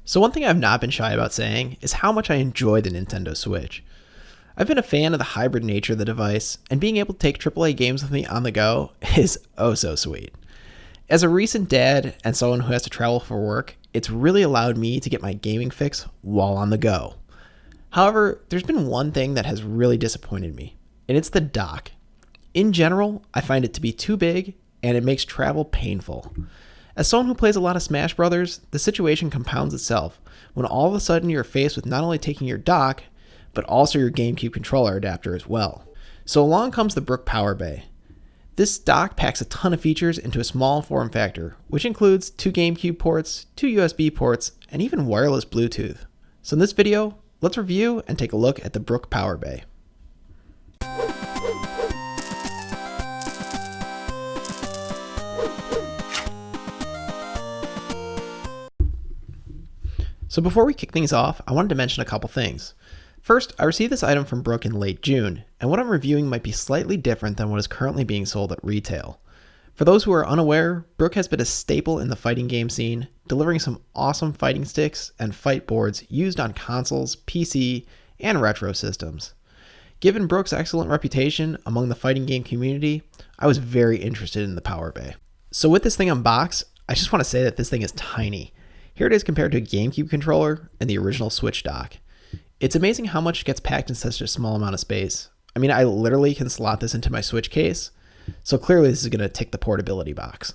So one thing I've not been shy about saying is how much I enjoy the Nintendo Switch. I've been a fan of the hybrid nature of the device, and being able to take AAA games with me on the go is oh so sweet. As a recent dad and someone who has to travel for work, it's really allowed me to get my gaming fix while on the go. However, there's been one thing that has really disappointed me, and it's the dock. In general, I find it to be too big, and it makes travel painful. As someone who plays a lot of Smash Brothers, the situation compounds itself when all of a sudden you're faced with not only taking your dock, but also your GameCube controller adapter as well. So along comes the Brook Power Bay. This dock packs a ton of features into a small form factor, which includes 2 GameCube ports, 2 USB ports, and even wireless Bluetooth. So in this video, let's review and take a look at the Brook Power Bay. So before we kick things off, I wanted to mention a couple things. First, I received this item from Brook in late June, and what I'm reviewing might be slightly different than what is currently being sold at retail. For those who are unaware, Brook has been a staple in the fighting game scene, delivering some awesome fighting sticks and fight boards used on consoles, PC, and retro systems. Given Brook's excellent reputation among the fighting game community, I was very interested in the Power Bay. So with this thing unboxed, I just want to say that this thing is tiny. Here it is compared to a GameCube controller and the original Switch dock. It's amazing how much gets packed in such a small amount of space. I mean, I literally can slot this into my Switch case, so clearly this is going to tick the portability box.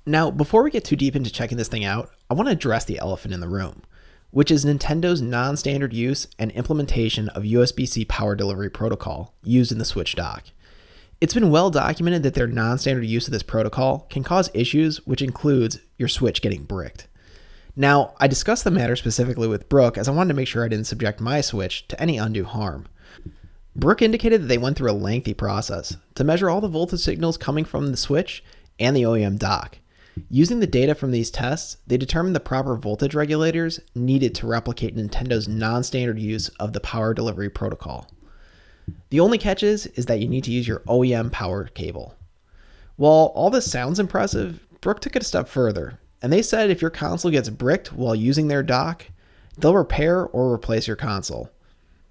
Now, before we get too deep into checking this thing out, I want to address the elephant in the room, which is Nintendo's non-standard use and implementation of USB-C power delivery protocol used in the Switch dock. It's been well documented that their non-standard use of this protocol can cause issues, which includes your Switch getting bricked. Now, I discussed the matter specifically with Brook as I wanted to make sure I didn't subject my Switch to any undue harm. Brook indicated that they went through a lengthy process to measure all the voltage signals coming from the Switch and the OEM dock. Using the data from these tests, they determined the proper voltage regulators needed to replicate Nintendo's non-standard use of the power delivery protocol. The only catch is that you need to use your OEM power cable. While all this sounds impressive, Brook took it a step further, and they said if your console gets bricked while using their dock, they'll repair or replace your console.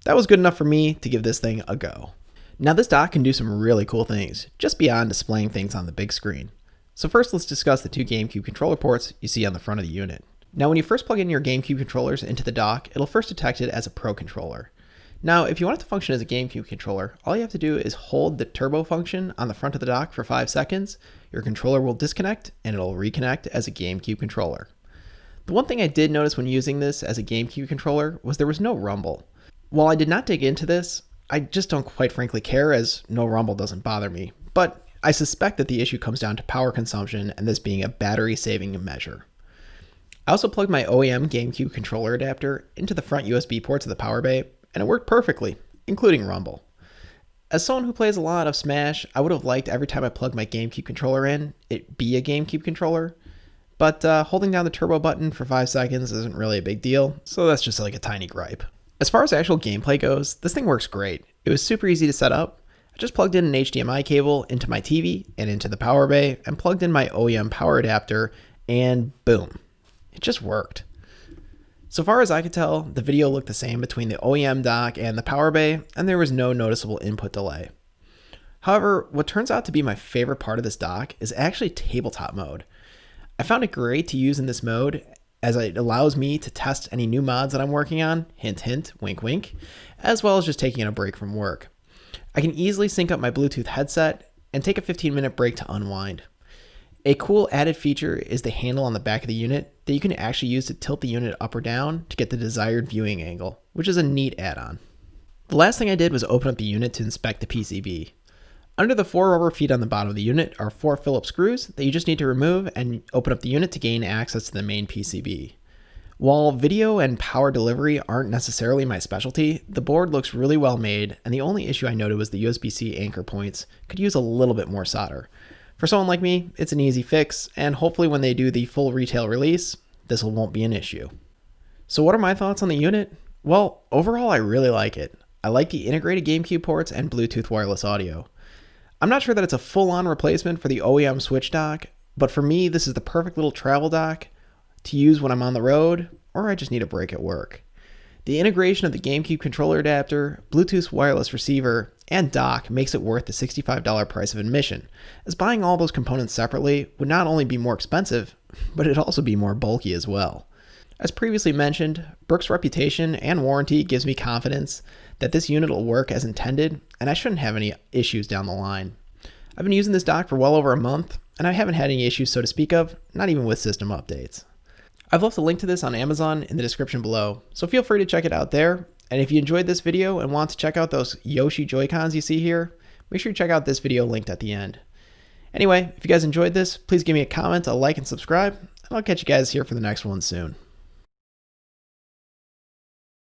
That was good enough for me to give this thing a go. Now this dock can do some really cool things, just beyond displaying things on the big screen. So first let's discuss the 2 GameCube controller ports you see on the front of the unit. Now when you first plug in your GameCube controllers into the dock, it'll first detect it as a Pro controller. Now if you want it to function as a GameCube controller, all you have to do is hold the turbo function on the front of the dock for 5 seconds, your controller will disconnect, and it'll reconnect as a GameCube controller. The one thing I did notice when using this as a GameCube controller was there was no rumble. While I did not dig into this, I just don't quite frankly care, as no rumble doesn't bother me, but I suspect that the issue comes down to power consumption and this being a battery saving measure. I also plugged my OEM GameCube controller adapter into the front USB ports of the Power Bay, and it worked perfectly, including rumble. As someone who plays a lot of Smash, I would have liked every time I plugged my GameCube controller in, it be a GameCube controller, but holding down the turbo button for 5 seconds isn't really a big deal, so that's just like a tiny gripe. As far as actual gameplay goes, this thing works great. It was super easy to set up. I just plugged in an HDMI cable into my TV and into the Power Bay and plugged in my OEM power adapter, and boom, it just worked. So far as I could tell, the video looked the same between the OEM dock and the Power Bay, and there was no noticeable input delay. However, what turns out to be my favorite part of this dock is actually tabletop mode. I found it great to use in this mode as it allows me to test any new mods that I'm working on, hint hint, wink wink, as well as just taking a break from work. I can easily sync up my Bluetooth headset and take a 15-minute break to unwind. A cool added feature is the handle on the back of the unit that you can actually use to tilt the unit up or down to get the desired viewing angle, which is a neat add-on. The last thing I did was open up the unit to inspect the PCB. Under the 4 rubber feet on the bottom of the unit are 4 Phillips screws that you just need to remove and open up the unit to gain access to the main PCB. While video and power delivery aren't necessarily my specialty, the board looks really well made, and the only issue I noted was the USB-C anchor points could use a little bit more solder. For someone like me, it's an easy fix, and hopefully when they do the full retail release, this won't be an issue. So what are my thoughts on the unit? Well, overall I really like it. I like the integrated GameCube ports and Bluetooth wireless audio. I'm not sure that it's a full-on replacement for the OEM Switch dock, but for me this is the perfect little travel dock to use when I'm on the road or I just need a break at work. The integration of the GameCube controller adapter, Bluetooth wireless receiver, and dock makes it worth the $65 price of admission, as buying all those components separately would not only be more expensive, but it'd also be more bulky as well. As previously mentioned, Brook's reputation and warranty gives me confidence that this unit will work as intended, and I shouldn't have any issues down the line. I've been using this dock for well over a month, and I haven't had any issues so to speak of, not even with system updates. I've left a link to this on Amazon in the description below, so feel free to check it out there. And if you enjoyed this video and want to check out those Yoshi Joy-Cons you see here, make sure you check out this video linked at the end. Anyway, if you guys enjoyed this, please give me a comment, a like, and subscribe, and I'll catch you guys here for the next one soon.